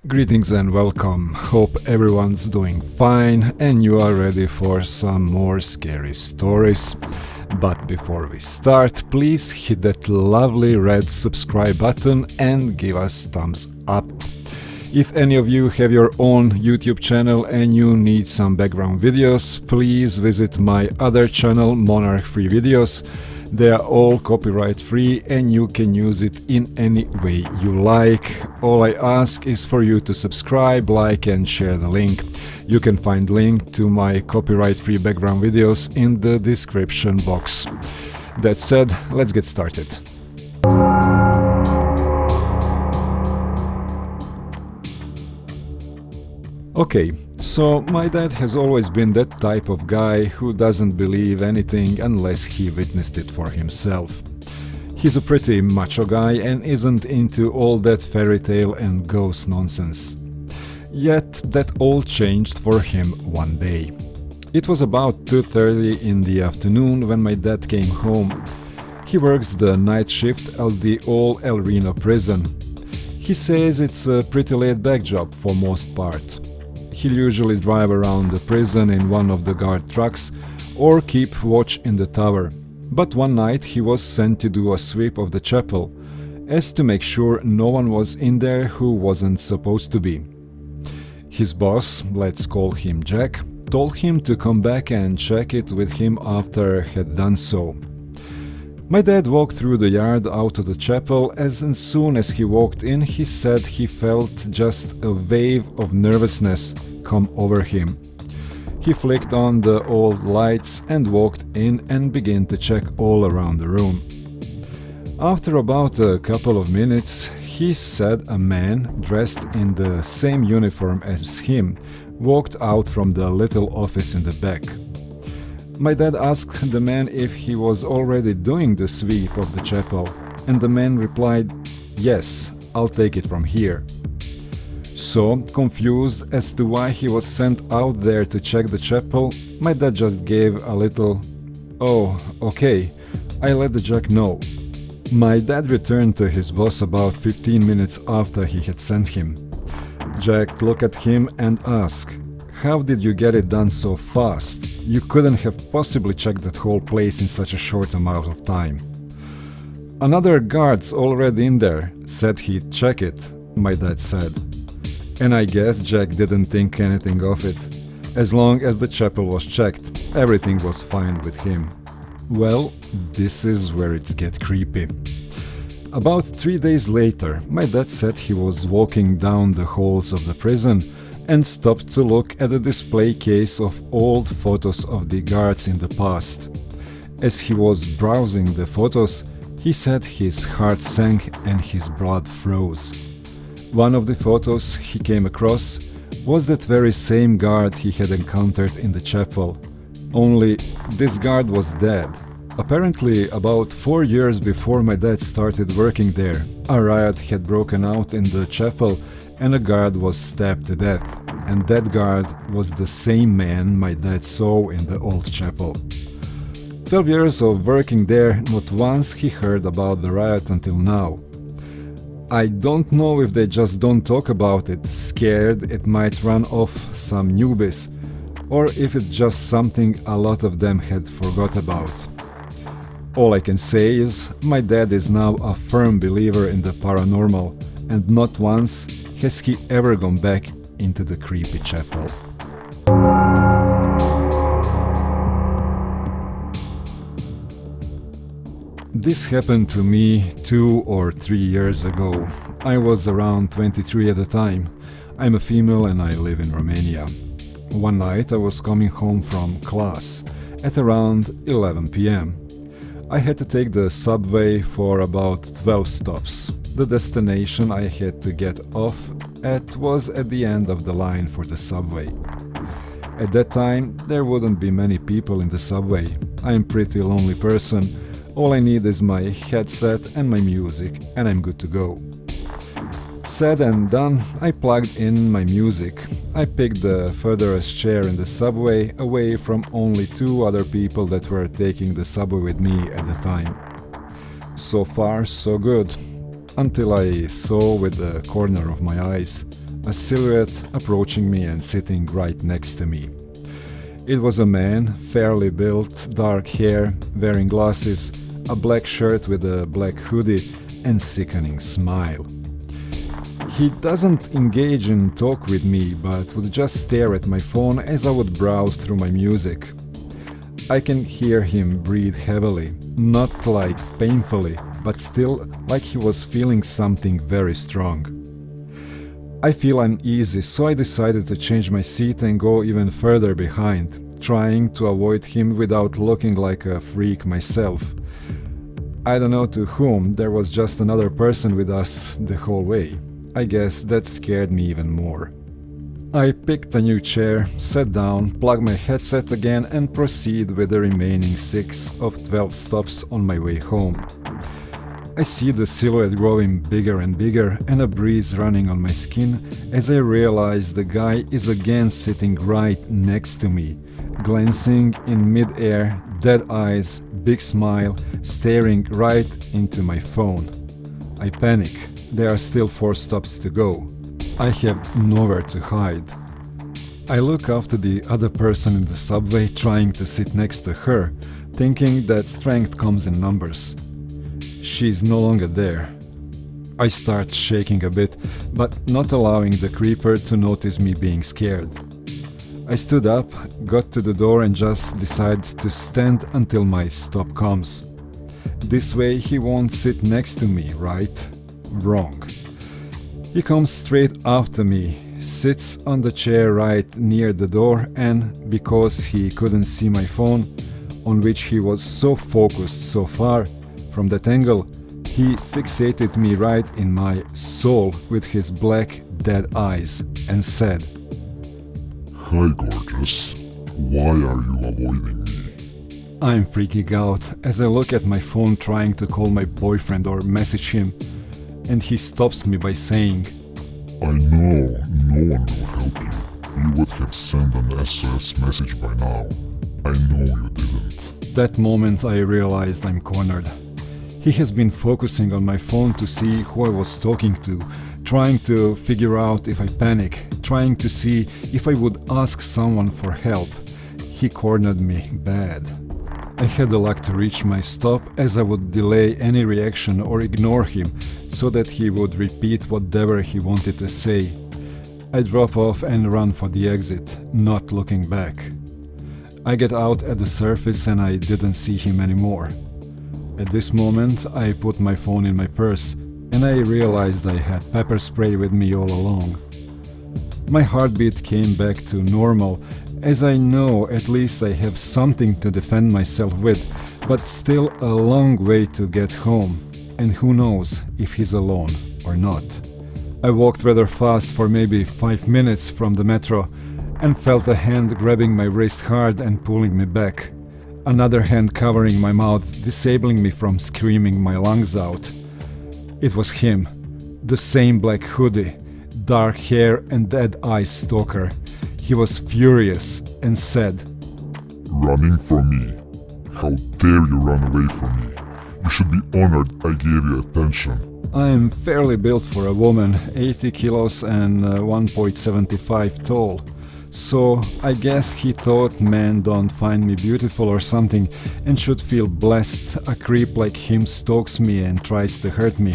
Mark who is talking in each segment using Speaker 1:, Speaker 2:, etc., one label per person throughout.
Speaker 1: Greetings and welcome. Hope everyone's doing fine and you are ready for some more scary stories. But before we start, please hit that lovely red subscribe button and give us thumbs up. If any of you have your own YouTube channel and you need some background videos, please visit my other channel, Monarch Free Videos. They are all copyright free and you can use it in any way you like. All I ask is for you to subscribe, like and share the link. You can find link to my copyright free background videos in the description box. That said, let's get started. Okay, so my dad has always been that type of guy who doesn't believe anything unless he witnessed it for himself. He's a pretty macho guy and isn't into all that fairy tale and ghost nonsense. Yet that all changed for him one day. It was about 2:30 in the afternoon when my dad came home. He works the night shift at the old El Reno prison. He says it's a pretty laid-back job for most part. He'll usually drive around the prison in one of the guard trucks or keep watch in the tower. But one night he was sent to do a sweep of the chapel, as to make sure no one was in there who wasn't supposed to be. His boss, let's call him Jack, told him to come back and check it with him after had done so. My dad walked through the yard out of the chapel. As soon as he walked in, he said he felt just a wave of nervousness come over him. He flicked on the old lights and walked in and began to check all around the room. After about a couple of minutes, he said a man dressed in the same uniform as him walked out from the little office in the back. My dad asked the man if he was already doing the sweep of the chapel, and the man replied, "Yes, I'll take it from here." So, confused as to why he was sent out there to check the chapel, my dad just gave a little, "Oh, okay, I'll let the Jack know." My dad returned to his boss about 15 minutes after he had sent him. Jack looked at him and asked, "How did you get it done so fast? You couldn't have possibly checked that whole place in such a short amount of time." "Another guard's already in there, said he'd check it," my dad said. And I guess Jack didn't think anything of it. As long as the chapel was checked, everything was fine with him. Well, this is where it gets creepy. About 3 days later, my dad said he was walking down the halls of the prison and stopped to look at a display case of old photos of the guards in the past. As he was browsing the photos, he said his heart sank and his blood froze. One of the photos he came across was that very same guard he had encountered in the chapel. Only this guard was dead. Apparently, about 4 years before my dad started working there, a riot had broken out in the chapel and a guard was stabbed to death. And that guard was the same man my dad saw in the old chapel. 12 years of working there, not once he heard about the riot until now. I don't know if they just don't talk about it, scared it might run off some newbies, or if it's just something a lot of them had forgot about. All I can say is, my dad is now a firm believer in the paranormal, and not once has he ever gone back into the creepy chapel. This happened to me 2 or 3 years ago. I was around 23 at the time. I'm a female and I live in Romania. One night I was coming home from class at around 11 p.m. I had to take the subway for about 12 stops. The destination I had to get off at was at the end of the line for the subway. At that time, there wouldn't be many people in the subway. I'm a pretty lonely person. All I need is my headset and my music, and I'm good to go. Said and done, I plugged in my music. I picked the furthest chair in the subway, away from only 2 other people that were taking the subway with me at the time. So far, so good. Until I saw with the corner of my eyes a silhouette approaching me and sitting right next to me. It was a man, fairly built, dark hair, wearing glasses, a black shirt with a black hoodie, and sickening smile. He doesn't engage in talk with me, but would just stare at my phone as I would browse through my music. I can hear him breathe heavily, not like painfully, but still like he was feeling something very strong. I feel uneasy, so I decided to change my seat and go even further behind, trying to avoid him without looking like a freak myself. I don't know to whom, there was just another person with us the whole way. I guess that scared me even more. I picked a new chair, sat down, plugged my headset again and proceed with the remaining 6 of 12 stops on my way home. I see the silhouette growing bigger and bigger and a breeze running on my skin as I realize the guy is again sitting right next to me, glancing in mid-air, dead eyes, big smile, staring right into my phone. I panic. There are still 4 stops to go. I have nowhere to hide. I look after the other person in the subway trying to sit next to her, thinking that strength comes in numbers. She's no longer there. I start shaking a bit, but not allowing the creeper to notice me being scared. I stood up, got to the door and just decided to stand until my stop comes. This way he won't sit next to me, right? Wrong. He comes straight after me, sits on the chair right near the door and, because he couldn't see my phone, on which he was so focused so far, from that angle, he fixated me right in my soul with his black, dead eyes and said,
Speaker 2: "Hi gorgeous, why are you avoiding me?"
Speaker 1: I'm freaking out as I look at my phone trying to call my boyfriend or message him, and he stops me by saying,
Speaker 2: "I know no one will help you. You would have sent an SOS message by now. I know you didn't."
Speaker 1: That moment I realized I'm cornered. He has been focusing on my phone to see who I was talking to, trying to figure out if I panic, trying to see if I would ask someone for help. He cornered me bad. I had the luck to reach my stop as I would delay any reaction or ignore him so that he would repeat whatever he wanted to say. I drop off and run for the exit, not looking back. I get out at the surface and I didn't see him anymore. At this moment I put my phone in my purse and I realized I had pepper spray with me all along. My heartbeat came back to normal, as I know at least I have something to defend myself with, but still a long way to get home, and who knows if he's alone or not. I walked rather fast for maybe 5 minutes from the metro and felt a hand grabbing my wrist hard and pulling me back. Another hand covering my mouth, disabling me from screaming my lungs out. It was him, the same black hoodie, dark hair and dead eyes stalker. He was furious and said,
Speaker 2: "Running from me? How dare you run away from me? You should be honored I gave you attention."
Speaker 1: I am fairly built for a woman, 80 kilos and 1.75 tall. So I guess he thought men don't find me beautiful or something and should feel blessed a creep like him stalks me and tries to hurt me.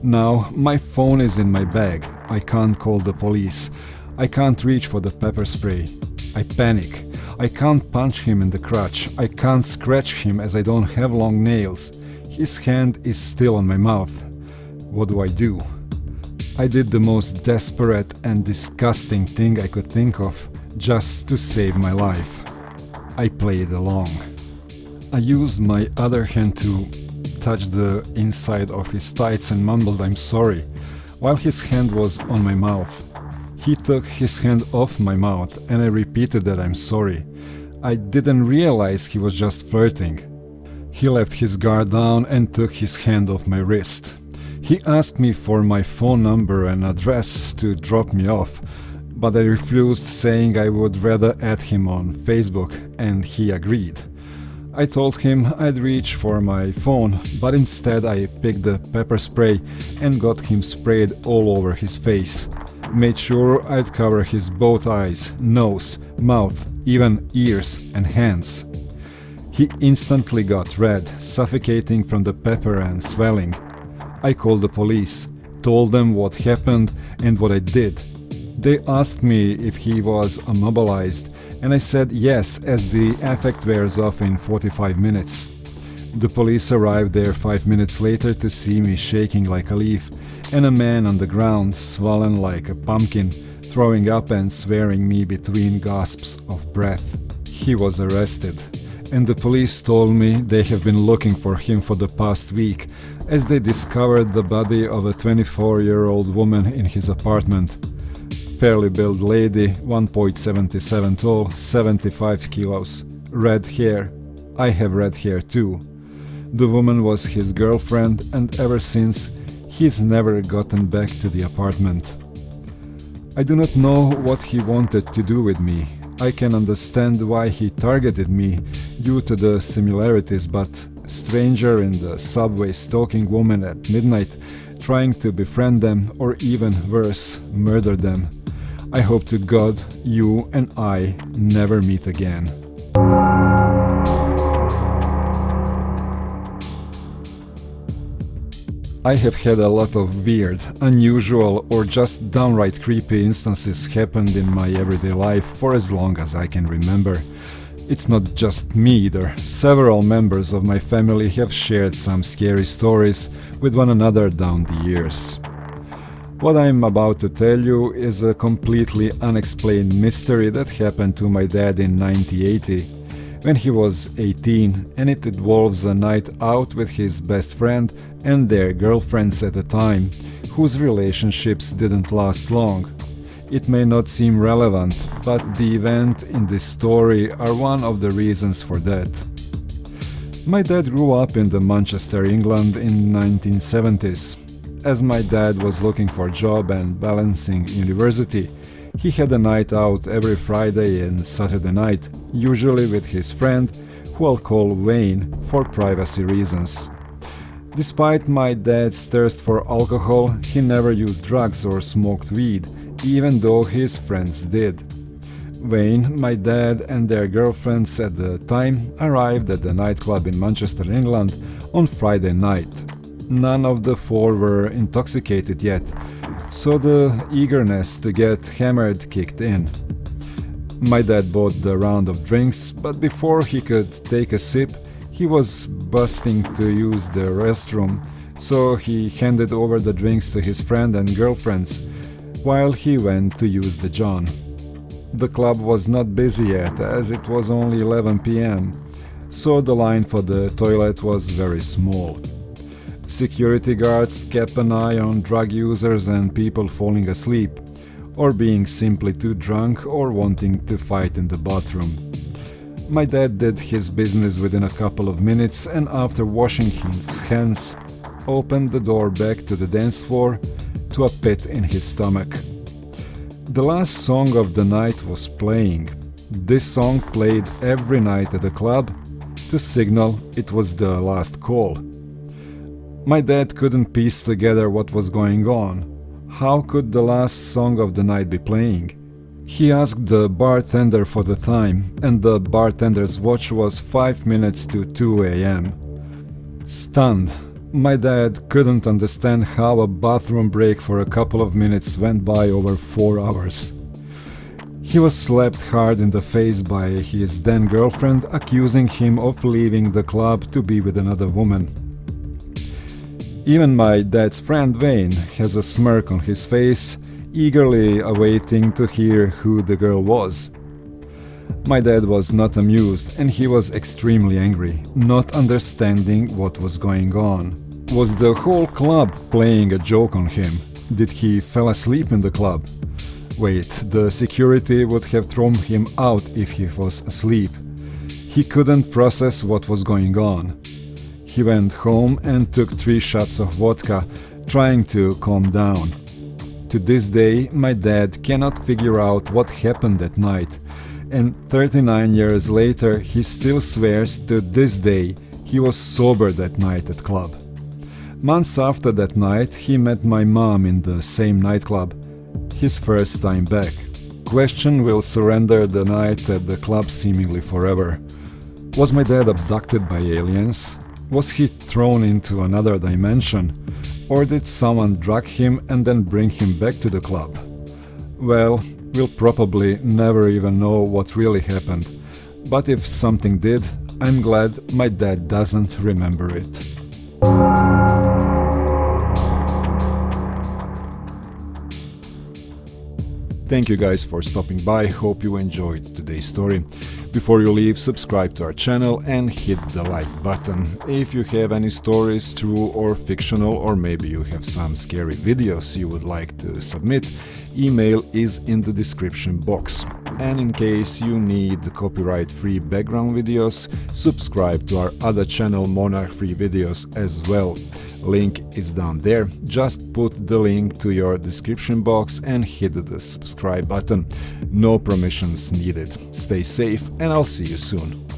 Speaker 1: Now my phone is in my bag. I can't call the police. I can't reach for the pepper spray. I panic. I can't punch him in the crotch. I can't scratch him as I don't have long nails. His hand is still on my mouth. What do? I did the most desperate and disgusting thing I could think of just to save my life. I played along. I used my other hand to touch the inside of his tights and mumbled I'm sorry, while his hand was on my mouth. He took his hand off my mouth and I repeated that I'm sorry. I didn't realize he was just flirting. He left his guard down and took his hand off my wrist. He asked me for my phone number and address to drop me off, but I refused, saying I would rather add him on Facebook, and he agreed. I told him I'd reach for my phone, but instead I picked the pepper spray and got him sprayed all over his face. made sure I'd cover his both eyes, nose, mouth, even ears and hands. He instantly got red, suffocating from the pepper and swelling. I called the police, told them what happened and what I did. They asked me if he was immobilized, and I said yes, as the effect wears off in 45 minutes. The police arrived there 5 minutes later to see me shaking like a leaf, and a man on the ground, swollen like a pumpkin, throwing up and swearing me between gasps of breath. He was arrested, and the police told me they have been looking for him for the past week, as they discovered the body of a 24-year-old woman in his apartment. Fairly built lady, 1.77 tall, 75 kilos, red hair. I have red hair too. The woman was his girlfriend, and ever since, he's never gotten back to the apartment. I do not know what he wanted to do with me. I can understand why he targeted me due to the similarities, but a stranger in the subway stalking women at midnight, trying to befriend them, or even worse, murder them. I hope to God you and I never meet again. I have had a lot of weird, unusual, or just downright creepy instances happened in my everyday life for as long as I can remember. It's not just me either. Several members of my family have shared some scary stories with one another down the years. What I'm about to tell you is a completely unexplained mystery that happened to my dad in 1980, when he was 18, and it involves a night out with his best friend and their girlfriends at the time, whose relationships didn't last long. It may not seem relevant, but the event in this story are one of the reasons for that. My dad grew up in the Manchester, England in 1970s. As my dad was looking for a job and balancing university, he had a night out every Friday and Saturday night, usually with his friend, who I'll call Wayne for privacy reasons. Despite my dad's thirst for alcohol, he never used drugs or smoked weed, even though his friends did. Wayne, my dad, and their girlfriends at the time arrived at the nightclub in Manchester, England on Friday night. None of the four were intoxicated yet, so the eagerness to get hammered kicked in. My dad bought the round of drinks, but before he could take a sip, he was busting to use the restroom, so he handed over the drinks to his friend and girlfriends, while he went to use the John. The club was not busy yet, as it was only 11 p.m., so the line for the toilet was very small. Security guards kept an eye on drug users and people falling asleep, or being simply too drunk or wanting to fight in the bathroom. My dad did his business within a couple of minutes, and after washing his hands, opened the door back to the dance floor to a pit in his stomach. The last song of the night was playing. This song played every night at the club to signal it was the last call. My dad couldn't piece together what was going on. How could the last song of the night be playing? He asked the bartender for the time, and the bartender's watch was 5 minutes to 2 a.m. Stunned, my dad couldn't understand how a bathroom break for a couple of minutes went by over 4 hours. He was slapped hard in the face by his then girlfriend, accusing him of leaving the club to be with another woman. Even my dad's friend Wayne has a smirk on his face, eagerly awaiting to hear who the girl was. My dad was not amused, and he was extremely angry, not understanding what was going on. Was the whole club playing a joke on him? Did he fall asleep in the club? Wait, the security would have thrown him out if he was asleep. He couldn't process what was going on. He went home and took 3 shots of vodka, trying to calm down. To this day, my dad cannot figure out what happened that night, and 39 years later he still swears to this day he was sober that night at club. Months after that night, he met my mom in the same nightclub. his first time back. Question will surrender the night at the club seemingly forever. Was my dad abducted by aliens? Was he thrown into another dimension? Or did someone drug him and then bring him back to the club? Well, we'll probably never even know what really happened. But if something did, I'm glad my dad doesn't remember it. Thank you guys for stopping by, hope you enjoyed today's story. Before you leave, subscribe to our channel and hit the like button. If you have any stories, true or fictional, or maybe you have some scary videos you would like to submit, email is in the description box. And in case you need copyright-free background videos, subscribe to our other channel Monarch Free Videos as well. Link is down there. Just put the link to your description box and hit the subscribe button. No permissions needed. Stay safe and I'll see you soon.